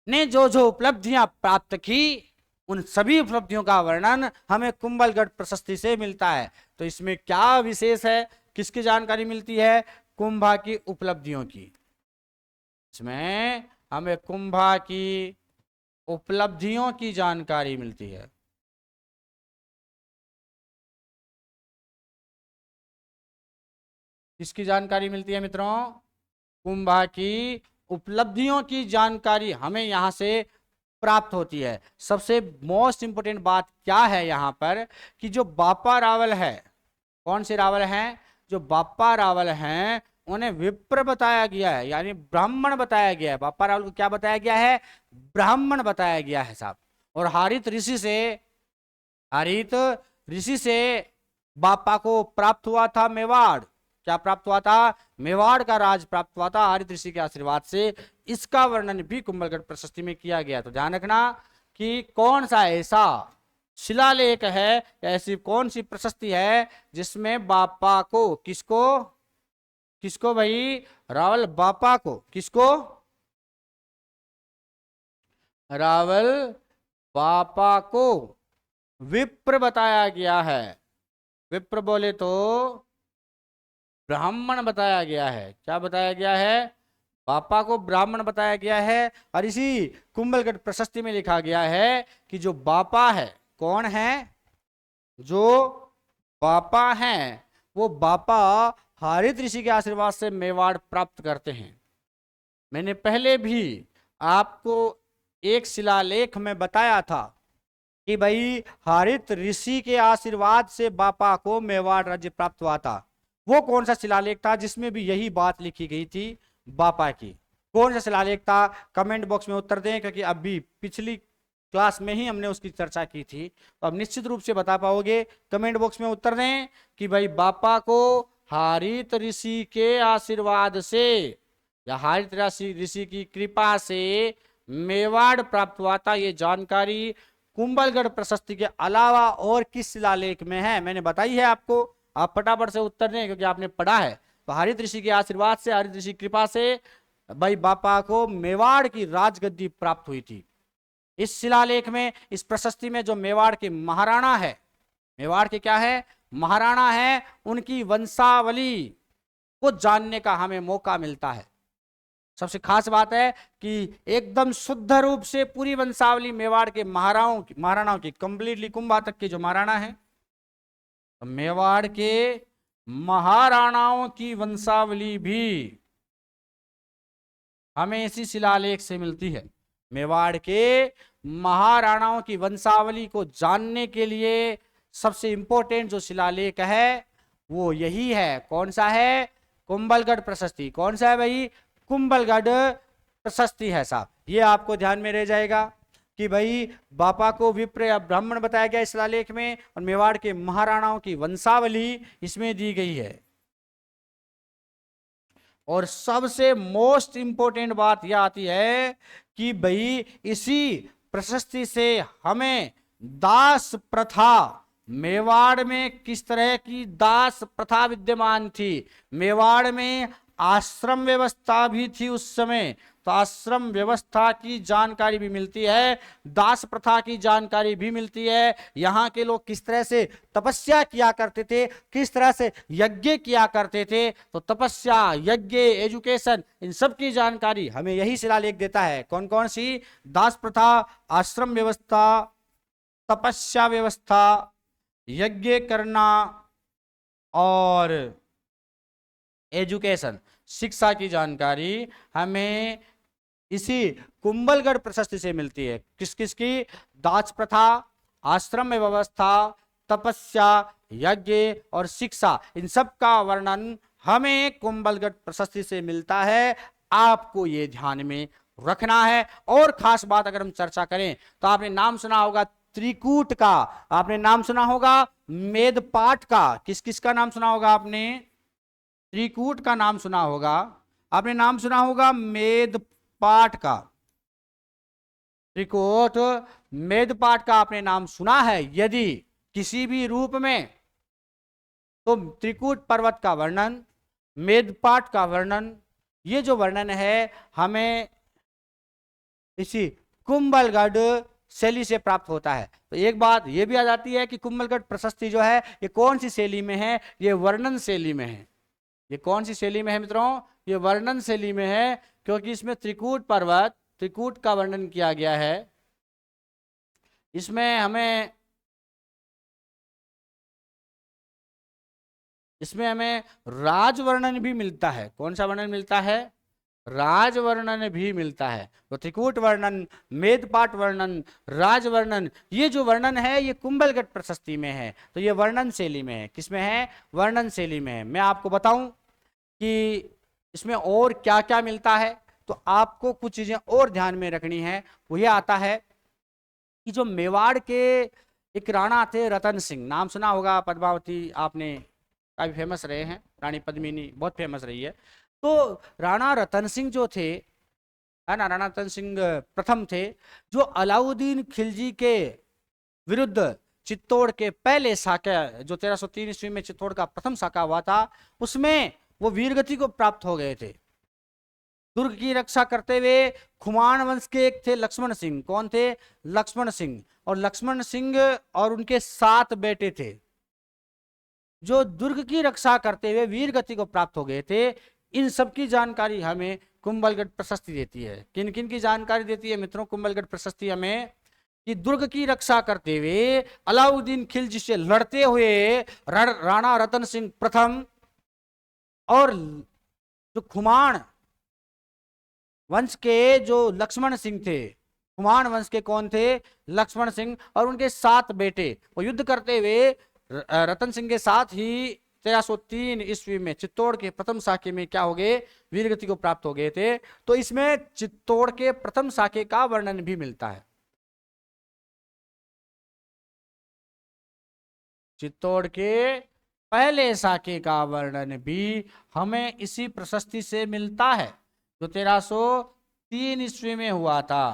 ने जो जो उपलब्धियां प्राप्त की, उन सभी उपलब्धियों का वर्णन हमें कुंभलगढ़ प्रशस्ति से मिलता है। तो इसमें क्या विशेष है, किसकी जानकारी मिलती है? कुंभा की उपलब्धियों की। इसमें हमें कुंभा की उपलब्धियों की जानकारी मिलती है। किसकी जानकारी मिलती है मित्रों? कुंभा की उपलब्धियों की जानकारी हमें यहां से प्राप्त होती है। सबसे मोस्ट इंपोर्टेंट बात क्या है यहां पर कि जो बापा रावल है, कौन से रावल हैं? जो बापा रावल हैं उन्हें विप्र बताया गया है, यानी ब्राह्मण बताया गया है। बापा रावल को क्या बताया गया है? ब्राह्मण बताया गया है साहब। और हरित ऋषि से बापा को प्राप्त हुआ था मेवाड़। क्या प्राप्त हुआ था? मेवाड़ का राज प्राप्त हुआ था हरित ऋषि के आशीर्वाद से। इसका वर्णन भी कुंभलगढ़ प्रशस्ति में किया गया। तो ध्यान रखना कि कौन सा ऐसा शिलालेख है, ऐसी कौन सी प्रशस्ति है जिसमें बापा को, किसको किसको भाई? रावल बापा को, किसको? रावल बापा को विप्र बताया गया है। विप्र बोले तो ब्राह्मण बताया गया है। क्या बताया गया है? बापा को ब्राह्मण बताया गया है। और इसी कुंभलगढ़ प्रशस्ति में लिखा गया है कि जो बापा है, कौन है? जो बापा हैं वो बापा हरित ऋषि के आशीर्वाद से मेवाड़ प्राप्त करते हैं। मैंने पहले भी आपको एक शिलालेख में बताया था कि भाई हरित ऋषि के आशीर्वाद से बापा को मेवाड़ राज्य प्राप्त हुआ था। वो कौन सा शिलालेख था जिसमें भी यही बात लिखी गई थी बापा की? कौन सा शिलालेख था? कमेंट बॉक्स में उत्तर दें, क्योंकि अभी पिछली क्लास में ही हमने उसकी चर्चा की थी, तो अब निश्चित रूप से बता पाओगे। कमेंट बॉक्स में उत्तर दें कि भाई बापा को हरित ऋषि के आशीर्वाद से या हरित ऋषि की कृपा से मेवाड़ प्राप्त हुआ था। ये जानकारी कुंभलगढ़ प्रशस्ति के अलावा और किस शिलालेख में है? मैंने बताई है आपको। आप फटाफट से उत्तर दें क्योंकि आपने पढ़ा है। तो हरित ऋषि के आशीर्वाद से, हरित ऋषि की कृपा से भाई बापा को मेवाड़ की राजगद्दी प्राप्त हुई थी। इस शिलालेख में, इस प्रशस्ति में जो मेवाड़ के महाराणा है, मेवाड़ के क्या है? महाराणा है, उनकी वंशावली को जानने का हमें मौका मिलता है। सबसे खास बात है कि एकदम शुद्ध रूप से पूरी वंशावली मेवाड़ के महाराणाओं की कंप्लीटली कुंभा तक के जो महाराणा है, तो मेवाड़ के महाराणाओं की वंशावली भी हमें इसी शिलालेख से मिलती है। मेवाड़ के महाराणाओं की वंशावली को जानने के लिए सबसे इंपॉर्टेंट जो शिलालेख है वो यही है। कौन सा है? कुंभलगढ़ प्रशस्ति। कौन सा है भाई? कुंभलगढ़ प्रशस्ति है साहब। ये आपको ध्यान में रह जाएगा कि भाई बापा को विप्र या ब्राह्मण बताया गया इस शिलालेख में, और मेवाड़ के महाराणाओं की वंशावली इसमें दी गई है। और सबसे मोस्ट इंपोर्टेंट बात यह आती है कि भाई इसी प्रशस्ति से हमें दास प्रथा, मेवाड़ में किस तरह की दास प्रथा विद्यमान थी, मेवाड़ में आश्रम व्यवस्था भी थी उस समय, तो आश्रम व्यवस्था की जानकारी भी मिलती है, दास प्रथा की जानकारी भी मिलती है। यहाँ के लोग किस तरह से तपस्या किया करते थे, किस तरह से यज्ञ किया करते थे, तो तपस्या, यज्ञ, एजुकेशन, इन सब की जानकारी हमें यही शिलालेख देता है। कौन कौन सी? दास प्रथा, आश्रम व्यवस्था, तपस्या व्यवस्था, यज्ञ करना और एजुकेशन, शिक्षा की जानकारी हमें इसी कुंभलगढ़ प्रशस्ति से मिलती है। किस किस की? दास प्रथा, आश्रम व्यवस्था, तपस्या, यज्ञ और शिक्षा, इन सब का वर्णन हमें कुंभलगढ़ प्रशस्ति से मिलता है। आपको ये ध्यान में रखना है। और खास बात अगर हम चर्चा करें तो आपने नाम सुना होगा त्रिकूट का, आपने नाम सुना होगा मेदपाट का। किस किस का नाम सुना होगा आपने? त्रिकूट का नाम सुना होगा, आपने नाम सुना होगा मेदपाट का। त्रिकूट, मेदपाट का आपने नाम सुना है यदि किसी भी रूप में, तो त्रिकूट पर्वत का वर्णन, मेदपाट का वर्णन, ये जो वर्णन है हमें इसी कुंभलगढ़ शैली से प्राप्त होता है। तो एक बात यह भी आ जाती है कि कुंभलगढ़ प्रशस्ति जो है ये कौन सी शैली में है? ये वर्णन शैली में है। ये कौन सी शैली में है मित्रों? ये वर्णन शैली में है, क्योंकि इसमें त्रिकूट पर्वत, त्रिकूट का वर्णन किया गया है। इसमें हमें इसमें हमें राजवर्णन भी मिलता है। कौन सा वर्णन मिलता है? राजवर्णन भी मिलता है। तो त्रिकूट वर्णन, मेदपाट वर्णन, राजवर्णन, ये जो वर्णन है ये कुंभलगढ़ प्रशस्ति में है। तो ये वर्णन शैली में है। किसमें है? वर्णन शैली में है। मैं आपको बताऊं कि इसमें और क्या क्या मिलता है, तो आपको कुछ चीजें और ध्यान में रखनी है। वो ये आता है कि जो मेवाड़ के एक राणा थे रतन सिंह, नाम सुना होगा, पद्मावती आपने काफी फेमस रहे हैं, रानी पद्मिनी बहुत फेमस रही है। तो राणा रतन सिंह जो थे, है ना, राणा रतन सिंह प्रथम थे, जो अलाउद्दीन खिलजी के विरुद्ध चित्तौड़ के पहले साका, जो 1303 ईस्वी में चित्तौड़ का प्रथम साका हुआ था, उसमें वो वीरगति को प्राप्त हो गए थे। दुर्ग की रक्षा करते हुए खुमान वंश के एक थे लक्ष्मण सिंह। कौन थे? लक्ष्मण सिंह। और लक्ष्मण सिंह और उनके 7 बेटे थे, जो दुर्ग की रक्षा करते हुए वीर गति को प्राप्त हो गए थे। इन सब की जानकारी हमें कुंभलगढ़ प्रशस्ति देती है। किन किन की जानकारी देती है मित्रों कुंभलगढ़ प्रशस्ति हमें? कि दुर्ग की रक्षा करते हुए अलाउद्दीन खिलजी से लड़ते हुए राणा रतन सिंह प्रथम और जो खुमान वंश के जो लक्ष्मण सिंह थे, खुमान वंश के कौन थे? लक्ष्मण सिंह, और उनके 7 बेटे, वो युद्ध करते हुए रतन सिंह के साथ ही 1303 ईस्वी में चित्तौड़ के प्रथम साके में क्या हो गए? वीरगति को प्राप्त हो गए थे। तो इसमें चित्तौड़ के प्रथम साके का वर्णन भी मिलता है। चित्तौड़ के पहले साके का वर्णन भी हमें इसी प्रशस्ति से मिलता है, जो 1303 ईस्वी में हुआ था।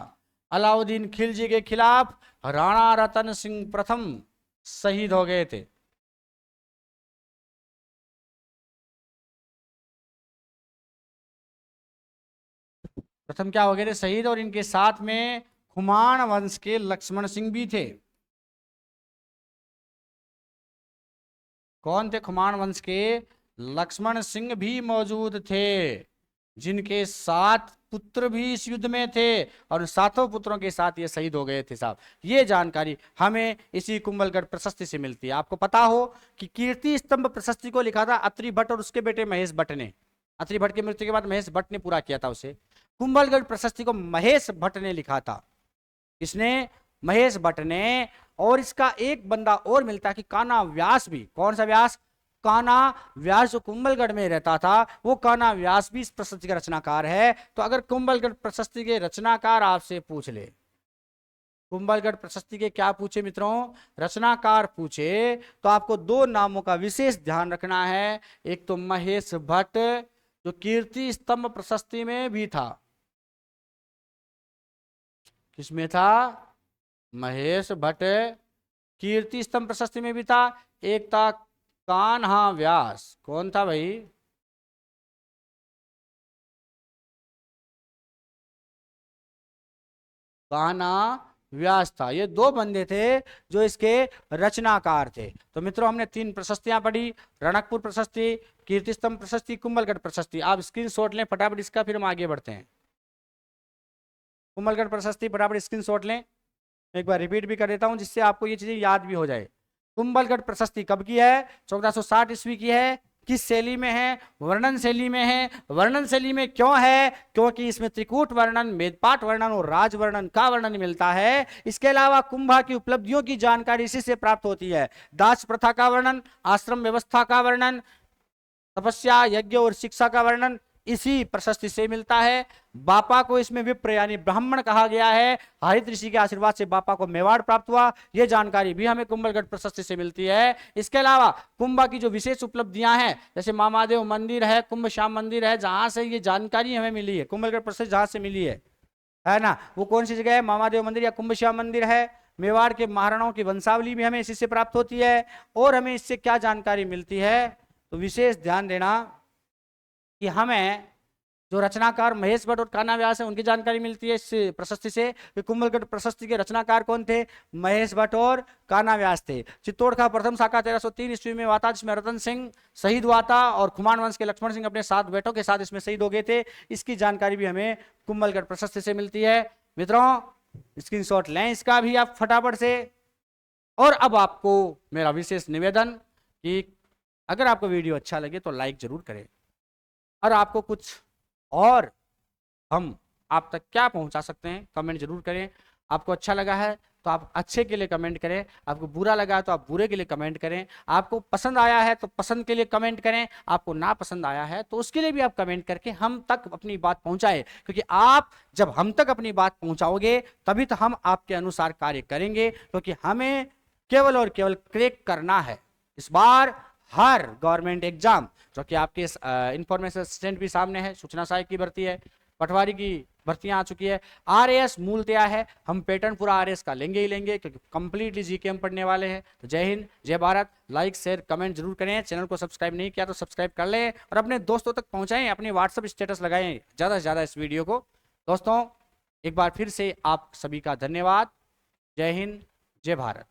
अलाउद्दीन खिलजी के खिलाफ राणा रतन सिंह प्रथम शहीद हो गए थे। प्रथम क्या हो गए थे? शहीद। और इनके साथ में खुमान वंश के लक्ष्मण सिंह भी थे। कौन थे खुमान वंश के? लक्ष्मण सिंह भी मौजूद थे, जिनके 7 पुत्र भी इस युद्ध में थे, और 7 पुत्रों के साथ ये शहीद हो गए थे साहब। ये जानकारी हमें इसी कुंभलगढ़ प्रशस्ति से मिलती है। आपको पता हो कि कीर्ति स्तंभ प्रशस्ति को लिखा था अत्रि भट्ट और उसके बेटे महेश भट्ट ने। अत्रि भट्ट की मृत्यु के बाद महेश भट्ट ने पूरा किया था उसे। कुंभलगढ़ प्रशस्ति को महेश भट्ट ने लिखा था। किसने? महेश भट्ट ने। और इसका एक बंदा और मिलता है कि कान्हा व्यास भी। कौन सा व्यास? कान्हा व्यास, जो कुंभलगढ़ में रहता था, वो कान्हा व्यास भी इस प्रशस्ति का रचनाकार है। तो अगर कुंभलगढ़ प्रशस्ति के रचनाकार आपसे पूछ ले, कुंभलगढ़ प्रशस्ति के क्या पूछे मित्रों? रचनाकार पूछे, तो आपको 2 नामों का विशेष ध्यान रखना है। एक तो महेश भट्ट, जो कीर्ति स्तंभ प्रशस्ति में भी था। किसमें था? महेश भट्ट कीर्ति स्तंभ प्रशस्ति में भी था। एक था कान्हा व्यास। कौन था भाई? कान्हा व्यास था। ये 2 बंदे थे जो इसके रचनाकार थे। तो मित्रों हमने 3 प्रशस्तियां पढ़ी, रणकपुर प्रशस्ति, कीर्ति स्तंभ प्रशस्ति, कुंभलगढ़ प्रशस्ति। आप स्क्रीनशॉट लें फटाफट इसका, फिर हम आगे बढ़ते हैं। कुंभलगढ़ प्रशस्ति फटाफट स्क्रीनशॉट लें। एक बार रिपीट भी कर देता हूं जिससे आपको ये चीजें याद भी हो जाए। कुंभलगढ़ प्रशस्ति कब की है? 1460 ईस्वी की है। किस शैली में है? वर्णन शैली में है। वर्णन शैली में क्यों है? क्योंकि इसमें त्रिकूट वर्णन, मेदपाट वर्णन और राजवर्णन का वर्णन मिलता है। इसके अलावा कुंभा की उपलब्धियों की जानकारी इसी से प्राप्त होती है। दास प्रथा का वर्णन, आश्रम व्यवस्था का वर्णन, तपस्या, यज्ञ और शिक्षा का वर्णन इसी प्रशस्ति से मिलता है। बापा को इसमें विप्र यानी ब्राह्मण कहा गया है। हरित ऋषि के आशीर्वाद से बापा को मेवाड़ प्राप्त हुआ। यह जानकारी भी हमें कुंभलगढ़ प्रशस्ति से मिलती है। इसके अलावा कुंभा की जो विशेष उपलब्धियां हैं, जैसे मामादेव मंदिर है, कुंभ श्याम मंदिर है, जहां से ये जानकारी हमें मिली है, कुंभलगढ़ प्रशस्ति जहां से मिली है ना, वो कौन सी जगह है? मामादेव मंदिर या कुंभ श्याम मंदिर है। मेवाड़ के महाराणाओं की वंशावली भी हमें इसी से प्राप्त होती है। और हमें इससे क्या जानकारी मिलती है? तो विशेष ध्यान देना कि हमें जो रचनाकार महेश भट्ट और कान्हा व्यास है उनकी जानकारी मिलती है इस प्रशस्ति से। कुंभलगढ़ प्रशस्ति के रचनाकार कौन थे? महेश भट्ट और कान्हा व्यास थे। चित्तौड़ का प्रथम साका 1303 ईस्वी में हुआ था, जिसमें रतन सिंह शहीद हुआ था और खुमान वंश के लक्ष्मण सिंह अपने 7 बेटों के साथ इसमें शहीद हो गए थे। इसकी जानकारी भी हमें कुंभलगढ़ प्रशस्ति से मिलती है। मित्रों स्क्रीनशॉट लें इसका भी आप फटाफट से। और अब आपको मेरा विशेष निवेदन कि अगर आपको वीडियो अच्छा लगे तो लाइक जरूर करें, और आपको कुछ और हम आप तक क्या पहुंचा सकते हैं कमेंट जरूर करें। आपको अच्छा लगा है तो आप अच्छे के लिए कमेंट करें, आपको बुरा लगा है तो आप बुरे के लिए कमेंट करें, आपको पसंद आया है तो पसंद के लिए कमेंट करें, आपको ना पसंद आया है तो उसके लिए भी आप कमेंट करके हम तक अपनी बात पहुंचाएं, क्योंकि आप जब हम तक अपनी बात पहुंचाओगे तभी तो हम आपके अनुसार कार्य करेंगे, क्योंकि हमें केवल और केवल क्रैक करना है इस बार हर गवर्नमेंट एग्जाम, जो कि आपके इंफॉर्मेशन असिस्टेंट भी सामने है, सूचना सहायक की भर्ती है, पटवारी की भर्तियां आ चुकी है, आरएएस मूलतया है, हम पैटर्न पूरा आरएएस का लेंगे ही लेंगे क्योंकि कंप्लीटली जीके हम पढ़ने वाले हैं। तो जय हिंद, जय भारत। लाइक शेयर कमेंट जरूर करें, चैनल को सब्सक्राइब नहीं किया तो सब्सक्राइब कर लें और अपने दोस्तों तक पहुंचाएं, अपने व्हाट्सएप स्टेटस लगाएं ज़्यादा से ज़्यादा इस वीडियो को। दोस्तों एक बार फिर से आप सभी का धन्यवाद। जय हिंद, जय भारत।